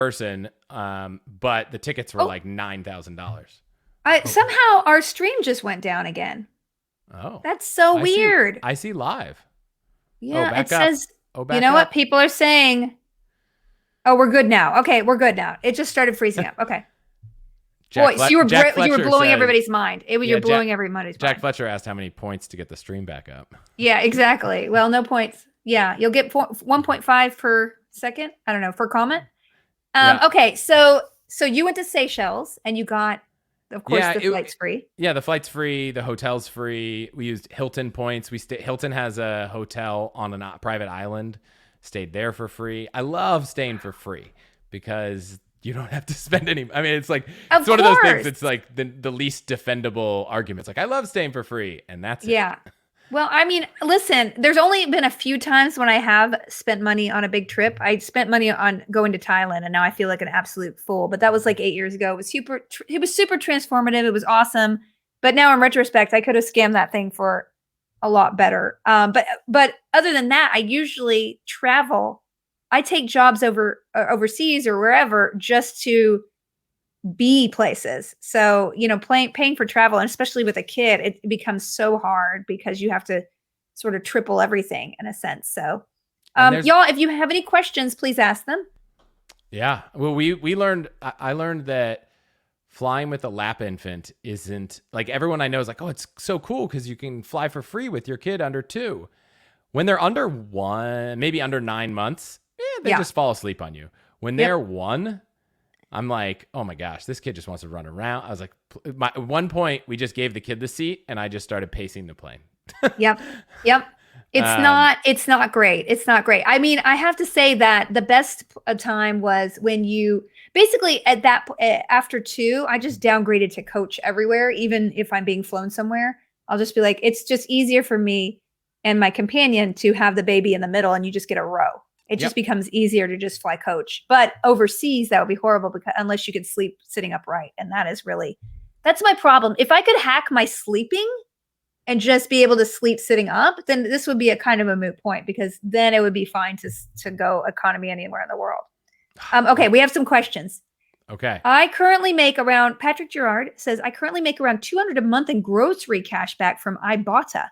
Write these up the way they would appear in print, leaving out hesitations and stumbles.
person, but the tickets were like $9,000. Somehow our stream just went down again. Oh, That's so I see. weird. I see live. Oh, Yeah, it back up. says, Oh, you back know what up. people are saying? Oh, we're good now. Okay, we're good now. It just started freezing up. Okay. Boy, so Jack you were Fletcher blowing says, everybody's mind. You're yeah, blowing everybody's Jack mind. Fletcher asked how many points to get the stream back up. Yeah, exactly. Well, no points. Yeah, you'll get 1.5 per second. I don't know, per comment. Yeah. Okay, so you went to Seychelles and you got, of course, Yeah, the flight's free. Yeah, the flight's free, the hotel's free. We used Hilton points. Hilton has a hotel on a private island. Stayed there for free. I love staying for free because you don't have to spend any. I mean, it's like Of it's one of those things. course. It's like the least defendable argument. It's like I love staying for free, and that's it. Yeah. Well, I mean, listen, there's only been a few times when I have spent money on a big trip. I spent money on going to Thailand and now I feel like an absolute fool, but that was like 8 years ago. It was super transformative. It was awesome. But now in retrospect, I could have scammed that thing for a lot better. But other than that, I usually travel. I take jobs overseas or wherever just to be places. So, paying for travel, and especially with a kid, it becomes so hard because you have to sort of triple everything in a sense. So, y'all, if you have any questions, please ask them. Yeah. Well, we learned. I learned that flying with a lap infant isn't like everyone I know is like, oh, it's so cool because you can fly for free with your kid under 2. When they're under 1, maybe under 9 months, they just fall asleep on you. When they're 1, I'm like, oh my gosh, this kid just wants to run around. I was like, at one point, we just gave the kid the seat and I just started pacing the plane. Yep. It's not great. It's not great. I mean, I have to say that the best time was when you basically after 2, I just downgraded to coach everywhere. Even if I'm being flown somewhere, I'll just be like, it's just easier for me and my companion to have the baby in the middle and you just get a row. It just becomes easier to just fly coach. But overseas, that would be horrible because unless you could sleep sitting upright. And that's my problem. If I could hack my sleeping and just be able to sleep sitting up, then this would be a kind of a moot point because then it would be fine to go economy anywhere in the world. Okay, we have some questions. Okay. Patrick Girard says, I currently make around $200 a month in grocery cash back from Ibotta.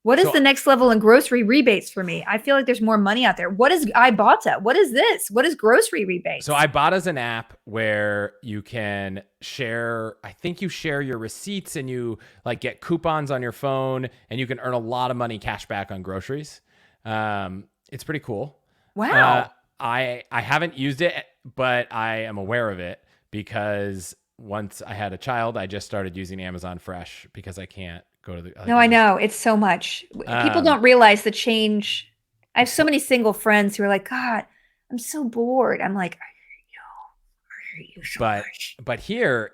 What is the next level in grocery rebates for me? I feel like there's more money out there. What is Ibotta? What is this? What is grocery rebates? So Ibotta's an app where you can share, I think you share your receipts and you like get coupons on your phone and you can earn a lot of money cash back on groceries. It's pretty cool. Wow. I haven't used it, but I am aware of it because once I had a child, I just started using Amazon Fresh because I can't go to the. No, I know. It's so much. People don't realize the change. I have so many single friends who are like, God, I'm so bored. I'm like, I hate you so much. But here,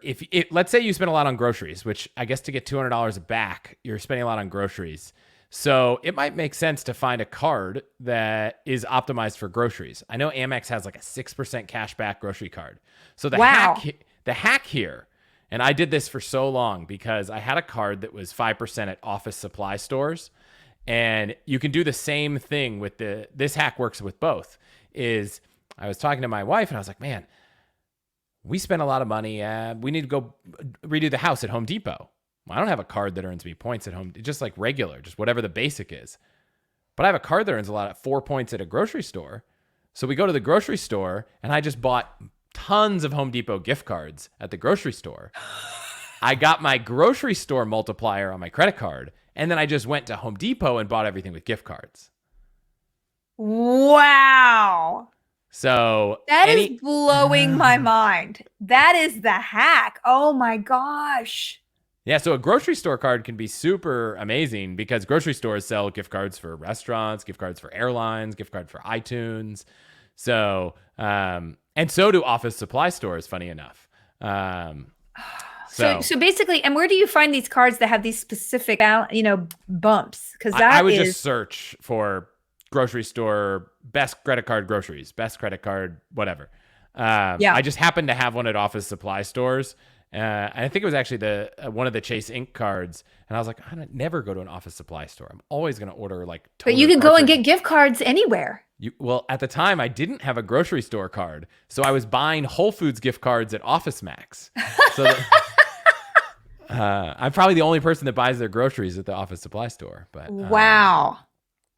let's say you spend a lot on groceries, which I guess to get $200 back, you're spending a lot on groceries. So it might make sense to find a card that is optimized for groceries. I know Amex has like a 6% cash back grocery card. So the hack here, and I did this for so long because I had a card that was 5% at office supply stores. And you can do the same thing with this hack works with both. I was talking to my wife and I was like, man, we spend a lot of money. We need to go redo the house at Home Depot. I don't have a card that earns me points at home, just like regular, just whatever the basic is. But I have a card that earns a lot of 4 points at a grocery store. So we go to the grocery store and I just bought tons of Home Depot gift cards at the grocery store. I got my grocery store multiplier on my credit card. And then I just went to Home Depot and bought everything with gift cards. Wow. So that is blowing my mind. That is the hack. Oh my gosh. Yeah, so a grocery store card can be super amazing because grocery stores sell gift cards for restaurants, gift cards for airlines, gift card for iTunes. So, and so do office supply stores, funny enough. So basically, and where do you find these cards that have these specific, bumps? Because I would just search for grocery store, best credit card groceries, best credit card, whatever. I just happened to have one at office supply stores. I think it was actually one of the Chase Ink cards. And I was like, I never go to an office supply store. I'm always going to order like. But you can go and get gift cards anywhere. Well, at the time, I didn't have a grocery store card, so I was buying Whole Foods gift cards at Office Max. So I'm probably the only person that buys their groceries at the office supply store. But Wow.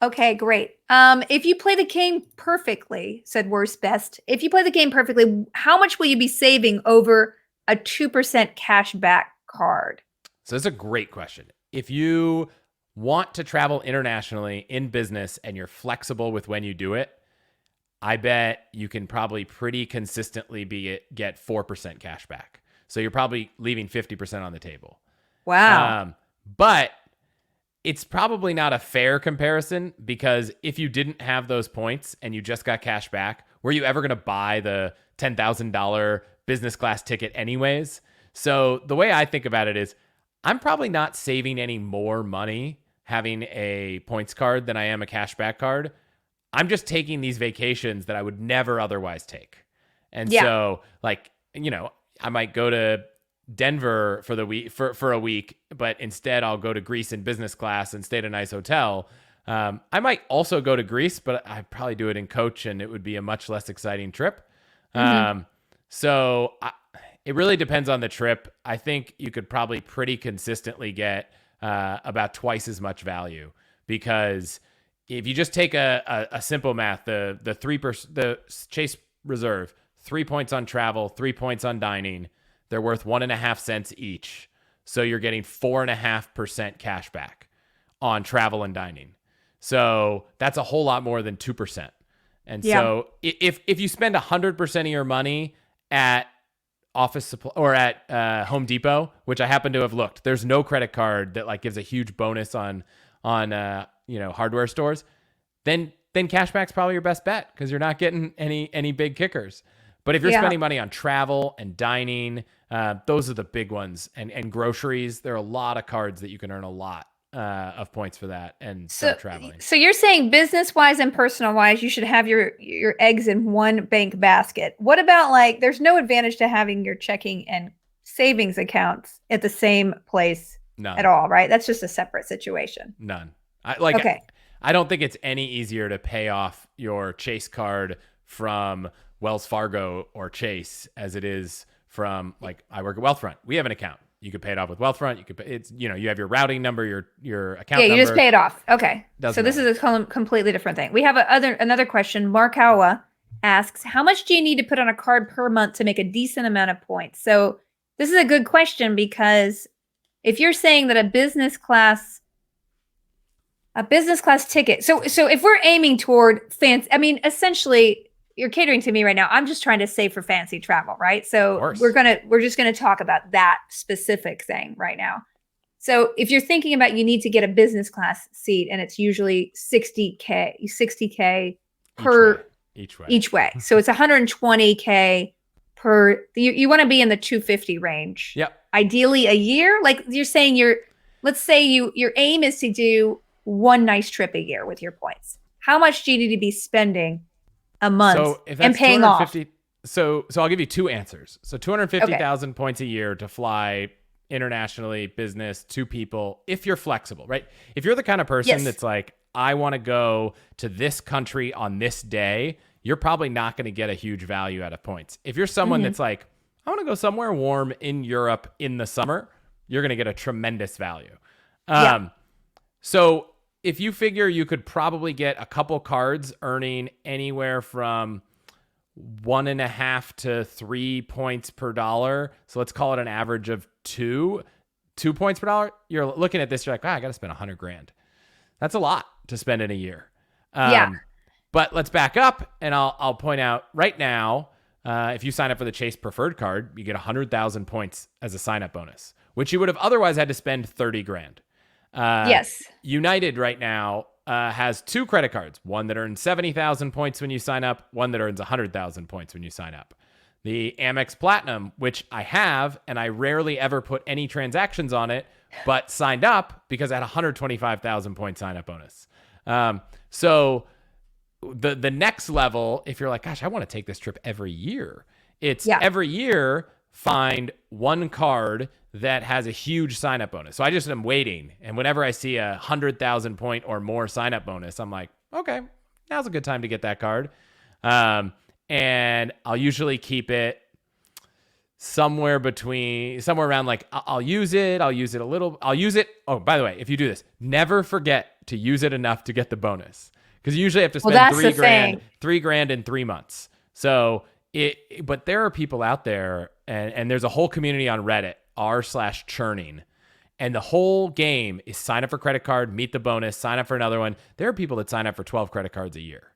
Okay, great. If you play the game perfectly, said Worst Best, if you play the game perfectly, how much will you be saving over a 2% cash back card? So that's a great question. If you want to travel internationally in business and you're flexible with when you do it, I bet you can probably pretty consistently get 4% cash back. So you're probably leaving 50% on the table. Wow. But it's probably not a fair comparison, because if you didn't have those points and you just got cash back, were you ever going to buy the $10,000 business class ticket anyways? So the way I think about it is, I'm probably not saving any more money having a points card than I am a cashback card. I'm just taking these vacations that I would never otherwise take. And so, like, I might go to Denver for the week for a week, but instead I'll go to Greece in business class and stay at a nice hotel. I might also go to Greece, but I'd probably do it in coach and it would be a much less exciting trip. It really depends on the trip. I think you could probably pretty consistently get about twice as much value, because if you just take a simple math, the Chase Reserve, 3 points on travel, 3 points on dining, they're worth 1.5 cents each. So you're getting 4.5% cash back on travel and dining. So that's a whole lot more than 2%. And so if you spend 100% of your money at office supply or at Home Depot, which I happen to have looked, there's no credit card that like gives a huge bonus on hardware stores, then cashback's probably your best bet, because you're not getting any big kickers. But if you're spending money on travel and dining, those are the big ones, and groceries, there are a lot of cards that you can earn a lot of points for that and start traveling. So you're saying business-wise and personal-wise, you should have your eggs in one bank basket. What about, like, there's no advantage to having your checking and savings accounts at the same place at all, right? That's just a separate situation. None. I don't think it's any easier to pay off your Chase card from Wells Fargo or Chase as it is from, like, I work at Wealthfront. We have an account. You could pay it off with Wealthfront. You have your routing number, your account number. Yeah, you just pay it off. Okay. Doesn't this matter. is a completely different thing. We have another question. Mark Howa asks, how much do you need to put on a card per month to make a decent amount of points? So this is a good question, because if you're saying that a business class ticket, so if we're aiming toward fancy, I mean, essentially, you're catering to me right now. I'm just trying to save for fancy travel, right? So we're just gonna talk about that specific thing right now. So if you're thinking about, you need to get a business class seat, and it's usually $60K per each way. So it's $120K per. You want to be in the $250 range. Yep. Ideally a year. Like you're saying, let's say your aim is to do one nice trip a year with your points. How much do you need to be spending a month and paying off? So I'll give you two answers. So 250,000 points a year to fly internationally, business, 2 people, if you're flexible, right? If you're the kind of person that's like, I want to go to this country on this day, you're probably not going to get a huge value out of points. If you're someone that's like, I want to go somewhere warm in Europe in the summer, you're going to get a tremendous value. So if you figure you could probably get a couple cards earning anywhere from 1.5 to 3 points per dollar, so let's call it an average of 2 points per dollar, you're looking at this, you're like, I got to spend $100,000. That's a lot to spend in a year. But let's back up, and I'll point out right now, if you sign up for the Chase Preferred card, you get 100,000 points as a sign-up bonus, which you would have otherwise had to spend $30,000. United right now has 2 credit cards, one that earns 70,000 points when you sign up, one that earns 100,000 points when you sign up. The Amex Platinum, which I have, and I rarely ever put any transactions on it, but signed up because I had 125,000 point sign-up bonus. So the next level, if you're like, gosh, I want to take this trip every year, it's every year find one card that has a huge sign-up bonus. So I just am waiting. And whenever I see 100,000 point or more sign-up bonus, I'm like, okay, now's a good time to get that card. Um, and I'll usually keep it somewhere around like I'll use it a little. I'll use it. Oh, by the way, if you do this, never forget to use it enough to get the bonus, because you usually have to spend that's the three grand in 3 months. So but there are people out there, and there's a whole community on Reddit r/churning. And the whole game is sign up for credit card, meet the bonus, sign up for another one. There are people that sign up for 12 credit cards a year.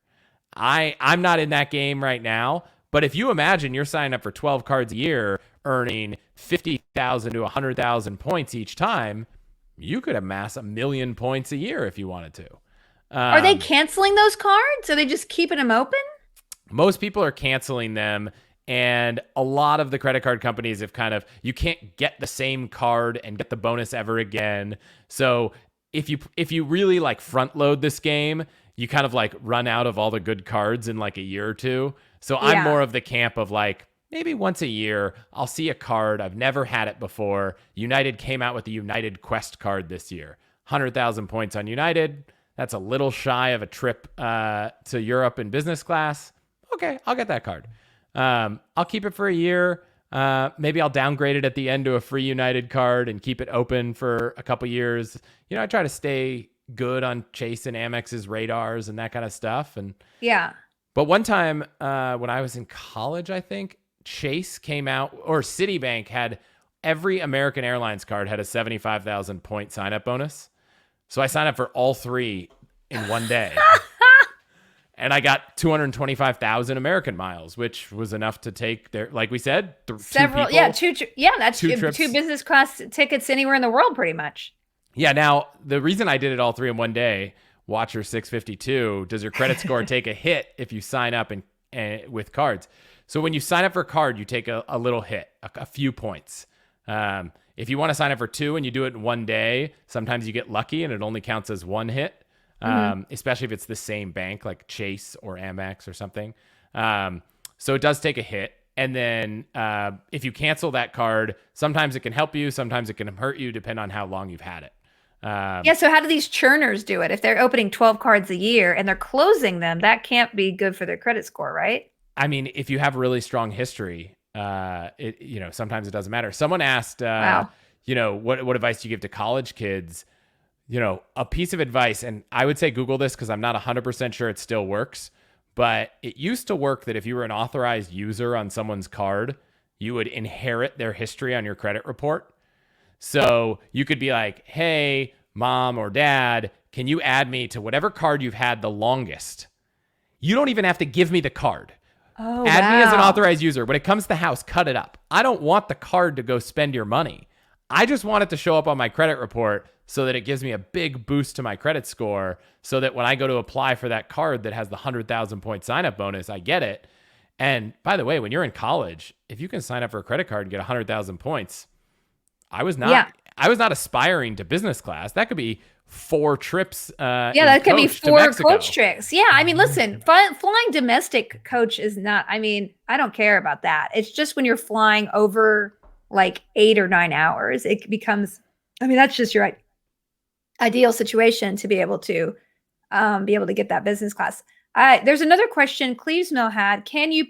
I'm not in that game right now, but if you imagine you're signing up for 12 cards a year, earning 50,000 to 100,000 points each time, you could amass 1 million points a year if you wanted to. Are they canceling those cards? Are they just keeping them open? Most people are canceling them. And a lot of the credit card companies have you can't get the same card and get the bonus ever again. So if you really like front load this game, you kind of like run out of all the good cards in like a year or two. So I'm more of the camp of like, maybe once a year, I'll see a card. I've never had it before. United came out with the United Quest card this year. 100,000 points on United. That's a little shy of a trip to Europe in business class. Okay, I'll get that card. I'll keep it for a year. Maybe I'll downgrade it at the end to a free United card and keep it open for a couple years. I try to stay good on Chase and Amex's radars and that kind of stuff. But one time when I was in college, I think Chase came out, or Citibank had every American Airlines card had a 75,000 point sign up bonus. So I signed up for all three in one day. And I got 225,000 American miles, which was enough to take their, like we said, several. That's two business class tickets anywhere in the world, pretty much. Yeah. Now, the reason I did it all three in one day, Watcher 652, does your credit score take a hit if you sign up and with cards? So when you sign up for a card, you take a little hit, a few points. If you want to sign up for two and you do it in one day, sometimes you get lucky and it only counts as one hit. Especially if it's the same bank like Chase or Amex or something. So it does take a hit. And then if you cancel that card, sometimes it can help you, sometimes it can hurt you, depending on how long you've had it. So how do these churners do it? If they're opening 12 cards a year and they're closing them, that can't be good for their credit score, right? I mean, if you have really strong history, sometimes it doesn't matter. Someone asked, what advice do you give to college kids? A piece of advice, and I would say Google this because I'm not 100% sure it still works, but it used to work that if you were an authorized user on someone's card, you would inherit their history on your credit report. So you could be like, hey, mom or dad, can you add me to whatever card you've had the longest? You don't even have to give me the card. Add me as an authorized user. When it comes to the house, cut it up. I don't want the card to go spend your money. I just want it to show up on my credit report so that it gives me a big boost to my credit score, so that when I go to apply for that card that has the 100,000 point sign up bonus, I get it. And by the way, when you're in college, if you can sign up for a credit card and get 100,000 points, I was not aspiring to business class. That could be 4 trips. That could be 4 coach trips. Yeah. I mean, listen, flying domestic coach is not, I mean, I don't care about that. It's just when you're flying over like 8 or 9 hours, it becomes, that's just your ideal situation to be able to get that business class. There's another question Cleves Mill had. Can you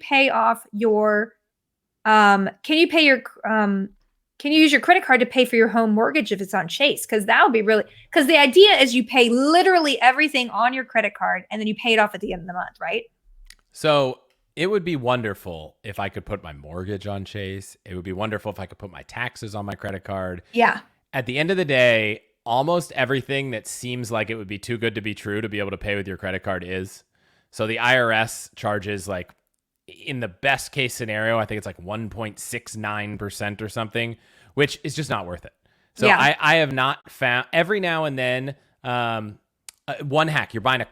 use your credit card to pay for your home mortgage if it's on Chase? Because that would be because the idea is you pay literally everything on your credit card and then you pay it off at the end of the month, right? So it would be wonderful if I could put my mortgage on Chase. It would be wonderful if I could put my taxes on my credit card. Yeah. At the end of the day, almost everything that seems like it would be too good to be true to be able to pay with your credit card is. So the IRS charges, like, in the best case scenario, I think it's like 1.69% or something, which is just not worth it. So I have not found, every now and then, one hack, you're buying a